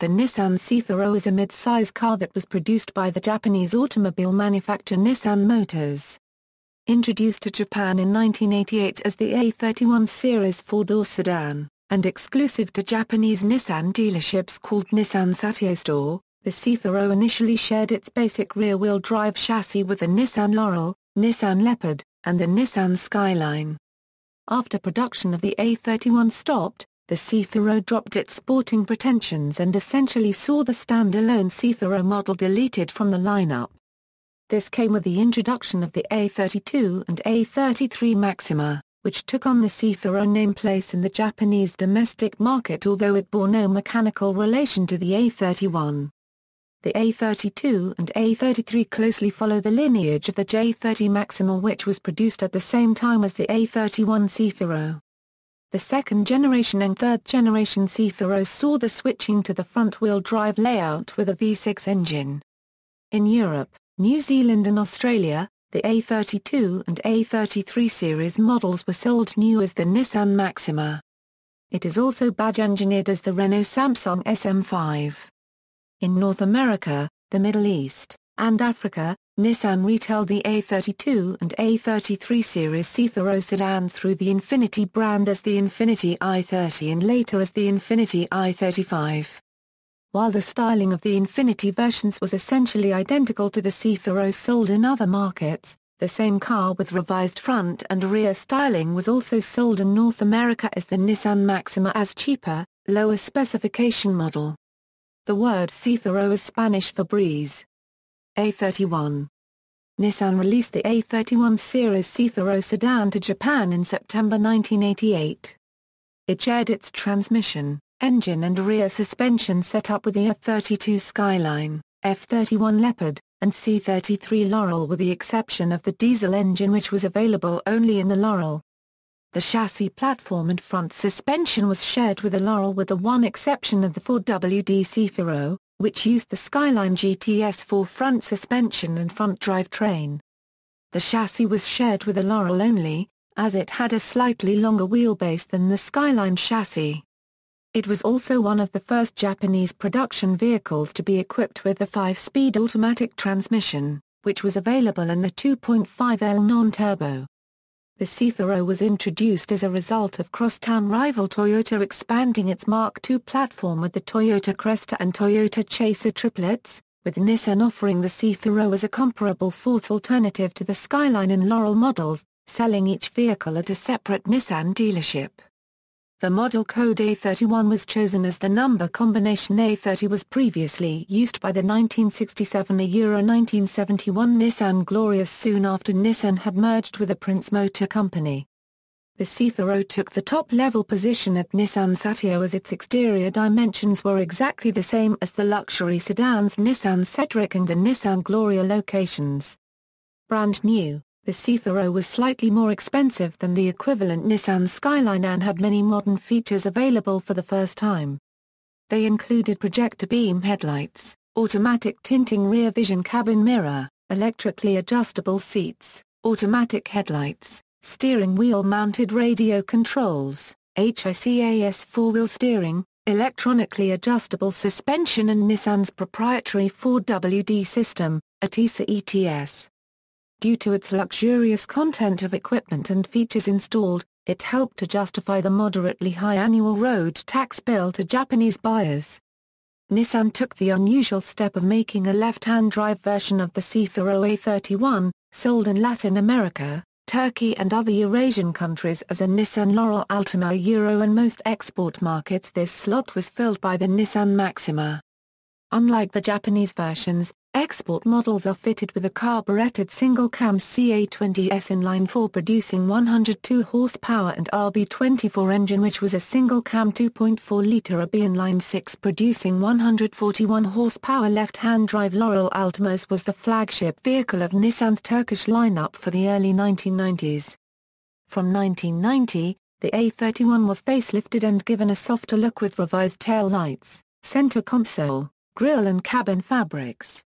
The Nissan Cefiro is a mid-size car that was produced by the Japanese automobile manufacturer Nissan Motors. Introduced to Japan in 1988 as the A31 series four-door sedan, and exclusive to Japanese Nissan dealerships called Nissan Satio Store, the Cefiro initially shared its basic rear-wheel drive chassis with the Nissan Laurel, Nissan Leopard, and the Nissan Skyline. After production of the A31 stopped, the Cefiro dropped its sporting pretensions and essentially saw the standalone Cefiro model deleted from the lineup. This came with the introduction of the A32 and A33 Maxima, which took on the Cefiro nameplace in the Japanese domestic market, although it bore no mechanical relation to the A31. The A32 and A33 closely follow the lineage of the J30 Maxima, which was produced at the same time as the A31 Cefiro. The second generation and third generation Cefiro saw the switching to the front-wheel drive layout with a V6 engine. In Europe, New Zealand and Australia, the A32 and A33 series models were sold new as the Nissan Maxima. It is also badge-engineered as the Renault Samsung SM5. In North America, the Middle East, and Africa, Nissan retailed the A32 and A33 series Cefiro sedan through the Infiniti brand as the Infiniti i30 and later as the Infiniti i35. While the styling of the Infiniti versions was essentially identical to the Cefiro sold in other markets, the same car with revised front and rear styling was also sold in North America as the Nissan Maxima as cheaper, lower specification model. The word Cefiro is Spanish for breeze. A31. Nissan released the A31 series Cefiro sedan to Japan in September 1988. It shared its transmission, engine and rear suspension setup with the A32 Skyline, F31 Leopard, and C33 Laurel, with the exception of the diesel engine, which was available only in the Laurel. The chassis platform and front suspension was shared with the Laurel, with the one exception of the 4WD Cefiro, which used the Skyline GTS4 front suspension and front drivetrain. The chassis was shared with the Laurel only, as it had a slightly longer wheelbase than the Skyline chassis. It was also one of the first Japanese production vehicles to be equipped with a 5-speed automatic transmission, which was available in the 2.5L non-turbo. The Cefiro was introduced as a result of crosstown rival Toyota expanding its Mark II platform with the Toyota Cresta and Toyota Chaser triplets, with Nissan offering the Cefiro as a comparable fourth alternative to the Skyline and Laurel models, selling each vehicle at a separate Nissan dealership. The model code A31 was chosen as the number combination A30 was previously used by the 1967–1971 Nissan Glorious soon after Nissan had merged with the Prince Motor Company. The Cefiro took the top-level position at Nissan Satio as its exterior dimensions were exactly the same as the luxury sedans Nissan Cedric and the Nissan Gloria locations. Brand new, the Cefiro was slightly more expensive than the equivalent Nissan Skyline and had many modern features available for the first time. They included projector beam headlights, automatic tinting rear vision cabin mirror, electrically adjustable seats, automatic headlights, steering wheel mounted radio controls, HICAS four-wheel steering, electronically adjustable suspension and Nissan's proprietary 4WD system, ATISA ETS. Due to its luxurious content of equipment and features installed, it helped to justify the moderately high annual road tax bill to Japanese buyers. Nissan took the unusual step of making a left-hand drive version of the Cefiro A31, sold in Latin America, Turkey and other Eurasian countries as a Nissan Laurel Altima Euro, and most export markets this slot was filled by the Nissan Maxima. Unlike the Japanese versions, export models are fitted with a carbureted single-cam CA20S inline-4 producing 102 horsepower and RB24 engine, which was a single-cam 2.4-litre AB inline-6 producing 141 horsepower. Left-hand drive Laurel Altimas was the flagship vehicle of Nissan's Turkish lineup for the early 1990s. From 1990, the A31 was facelifted and given a softer look with revised tail lights, center console, grille and cabin fabrics.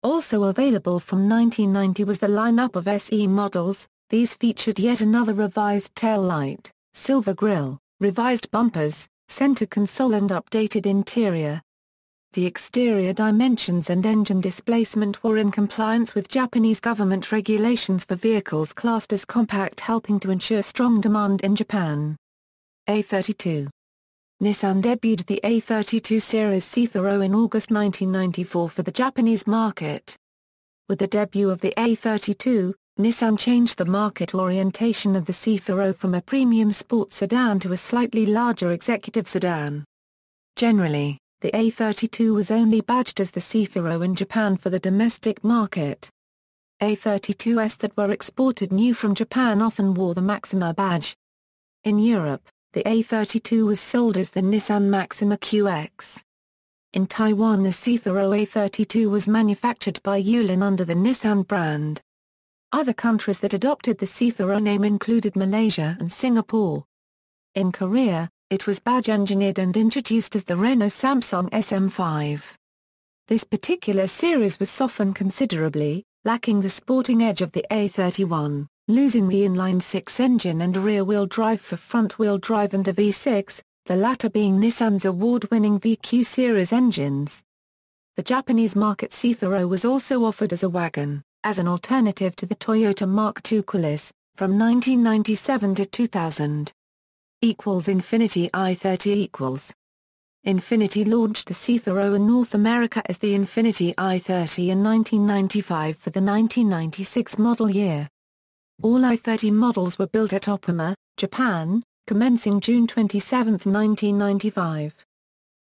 Also available from 1990 was the lineup of SE models. These featured yet another revised tail light, silver grille, revised bumpers, center console and updated interior. The exterior dimensions and engine displacement were in compliance with Japanese government regulations for vehicles classed as compact, helping to ensure strong demand in Japan. A32. Nissan debuted the A32 series Cefiro in August 1994 for the Japanese market. With the debut of the A32, Nissan changed the market orientation of the Cefiro from a premium sports sedan to a slightly larger executive sedan. Generally, the A32 was only badged as the Cefiro in Japan for the domestic market. A32s that were exported new from Japan often wore the Maxima badge. In Europe, the A32 was sold as the Nissan Maxima QX. In Taiwan, the Cefiro A32 was manufactured by Yulin under the Nissan brand. Other countries that adopted the Cefiro name included Malaysia and Singapore. In Korea, it was badge-engineered and introduced as the Renault Samsung SM5. This particular series was softened considerably, lacking the sporting edge of the A31, losing the inline-six engine and rear-wheel drive for front-wheel drive and a V6, the latter being Nissan's award-winning VQ series engines. The Japanese market Cefiro was also offered as a wagon, as an alternative to the Toyota Mark II Qualis, from 1997 to 2000. Infiniti i30 Infiniti launched the Cefiro in North America as the Infiniti i30 in 1995 for the 1996 model year. All i30 models were built at Oppama, Japan, commencing June 27, 1995.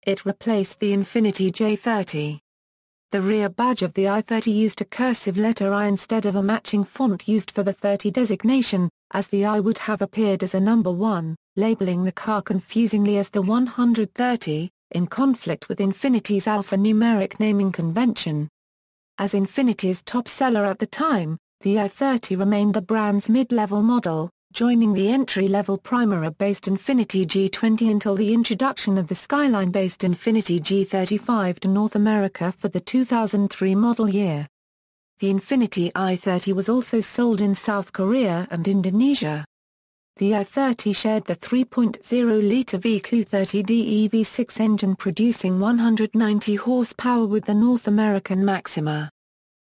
It replaced the Infiniti J30. The rear badge of the i30 used a cursive letter I instead of a matching font used for the 30 designation, as the I would have appeared as a number 1, labeling the car confusingly as the 130, in conflict with Infiniti's alphanumeric naming convention. As Infiniti's top seller at the time, the i30 remained the brand's mid-level model, joining the entry-level Primera-based Infiniti G20 until the introduction of the Skyline-based Infiniti G35 to North America for the 2003 model year. The Infiniti i30 was also sold in South Korea and Indonesia. The i30 shared the 3.0-litre VQ30DE V6 engine producing 190 horsepower with the North American Maxima.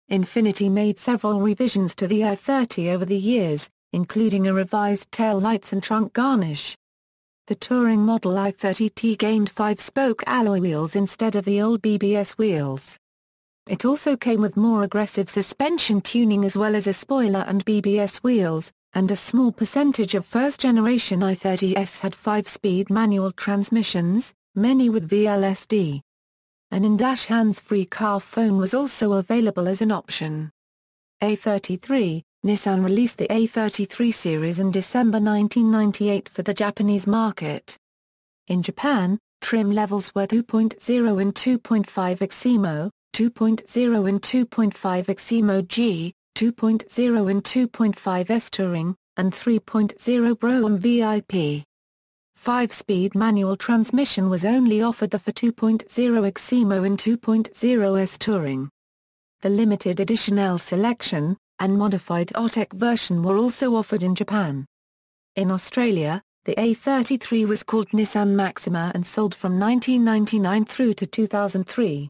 Infiniti made several revisions to the i30 over the years, including a revised tail lights and trunk garnish. The touring model i30T gained 5-spoke alloy wheels instead of the old BBS wheels. It also came with more aggressive suspension tuning as well as a spoiler and BBS wheels, and a small percentage of first-generation i30s had 5-speed manual transmissions, many with VLSD. An in-dash hands-free car phone was also available as an option. A33, Nissan released the A33 series in December 1998 for the Japanese market. In Japan, trim levels were 2.0 and 2.5 Maxima, 2.0 and 2.5 Maxima G, 2.0 and 2.5 S Touring, and 3.0 Pro and VIP. 5-speed manual transmission was only offered for 2.0 Maxima and 2.0 S Touring. The limited edition L Selection and modified Otec version were also offered in Japan. In Australia, the A33 was called Nissan Maxima and sold from 1999 through to 2003.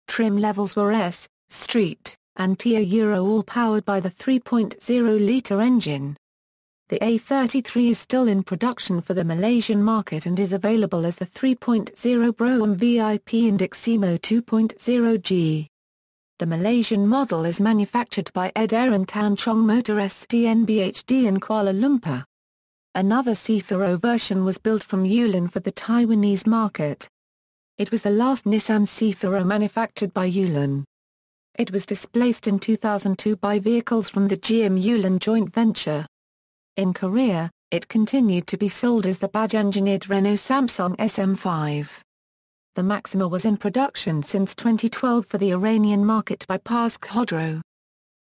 Trim levels were S, Street, and Tier Euro, all powered by the 3.0-litre engine. The A33 is still in production for the Malaysian market and is available as the 3.0 Pro and VIP and Maxima 2.0G. The Malaysian model is manufactured by Adair and Tan Chong Motor SDNBHD in Kuala Lumpur. Another Cefiro version was built from Yulin for the Taiwanese market. It was the last Nissan Cefiro manufactured by Yulin. It was displaced in 2002 by vehicles from the GM Yulin joint venture. In Korea, it continued to be sold as the badge-engineered Renault Samsung SM5. The Maxima was in production since 2012 for the Iranian market by Pask Khodro.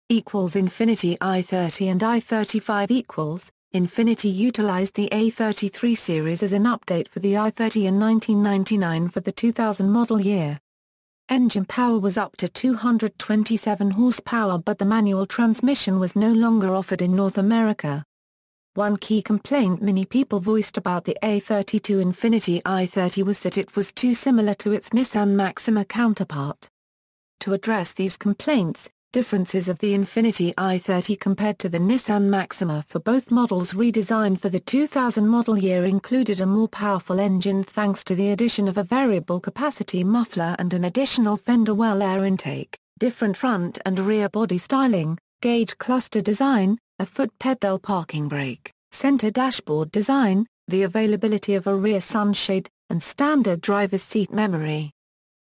Infiniti i30 and i35 Infiniti utilized the A33 series as an update for the i30 in 1999 for the 2000 model year. Engine power was up to 227 horsepower, but the manual transmission was no longer offered in North America. One key complaint many people voiced about the A32 Infiniti i30 was that it was too similar to its Nissan Maxima counterpart. To address these complaints, differences of the Infiniti i30 compared to the Nissan Maxima for both models redesigned for the 2000 model year included a more powerful engine thanks to the addition of a variable capacity muffler and an additional fender well air intake, different front and rear body styling, gauge cluster design, a foot pedal parking brake, center dashboard design, the availability of a rear sunshade, and standard driver's seat memory.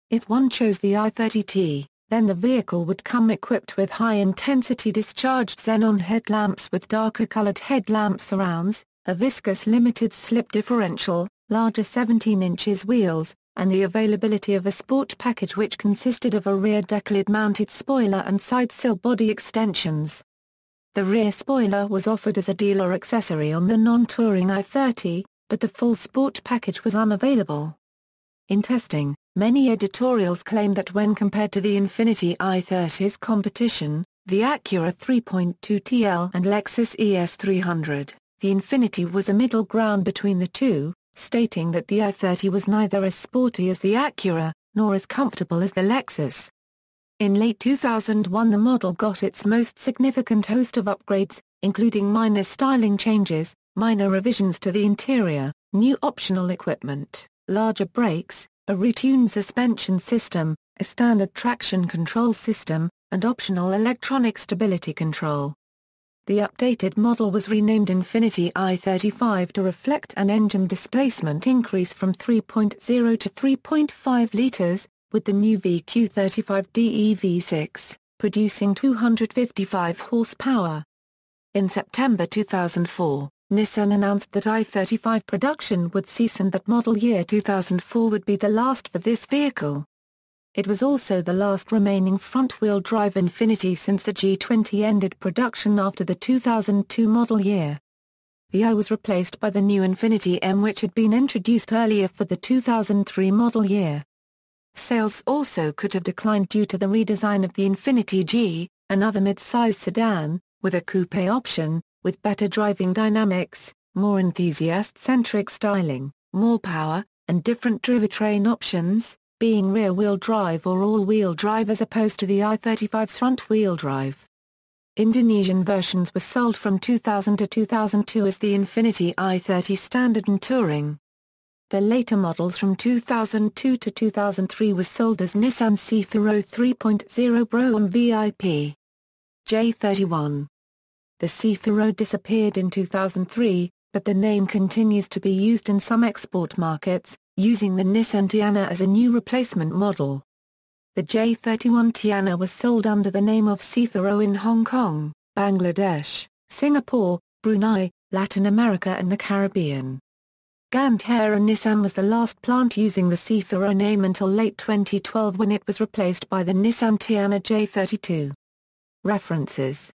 If one chose the i30T, then the vehicle would come equipped with high-intensity discharged xenon headlamps with darker-colored headlamp surrounds, a viscous limited-slip differential, larger 17 inches wheels, and the availability of a sport package which consisted of a rear deck-lid-mounted spoiler and side sill body extensions. The rear spoiler was offered as a dealer accessory on the non-touring i30, but the full sport package was unavailable. In testing, many editorials claim that when compared to the Infiniti i30's competition, the Acura 3.2 TL and Lexus ES300, the Infiniti was a middle ground between the two, stating that the i30 was neither as sporty as the Acura, nor as comfortable as the Lexus. In late 2001 the model got its most significant host of upgrades, including minor styling changes, minor revisions to the interior, new optional equipment, larger brakes, a retuned suspension system, a standard traction control system, and optional electronic stability control. The updated model was renamed Infiniti i35 to reflect an engine displacement increase from 3.0 to 3.5 litres, with the new VQ35DE V6, producing 255 horsepower. In September 2004, Nissan announced that i35 production would cease and that model year 2004 would be the last for this vehicle. It was also the last remaining front-wheel drive Infiniti since the G20 ended production after the 2002 model year. The i was replaced by the new Infiniti M which had been introduced earlier for the 2003 model year. Sales also could have declined due to the redesign of the Infiniti G, another mid-size sedan, with a coupe option, with better driving dynamics, more enthusiast-centric styling, more power, and different drivetrain options, being rear-wheel drive or all-wheel drive as opposed to the i35's front-wheel drive. Indonesian versions were sold from 2000 to 2002 as the Infiniti i30 Standard and Touring. The later models from 2002 to 2003 were sold as Nissan Cefiro 3.0 Pro and VIP. J31. The Cefiro disappeared in 2003, but the name continues to be used in some export markets, using the Nissan Tiana as a new replacement model. The J31 Tiana was sold under the name of Cefiro in Hong Kong, Bangladesh, Singapore, Brunei, Latin America and the Caribbean. Gandhara Nissan was the last plant using the Cefiro name until late 2012 when it was replaced by the Nissan Tiana J32. References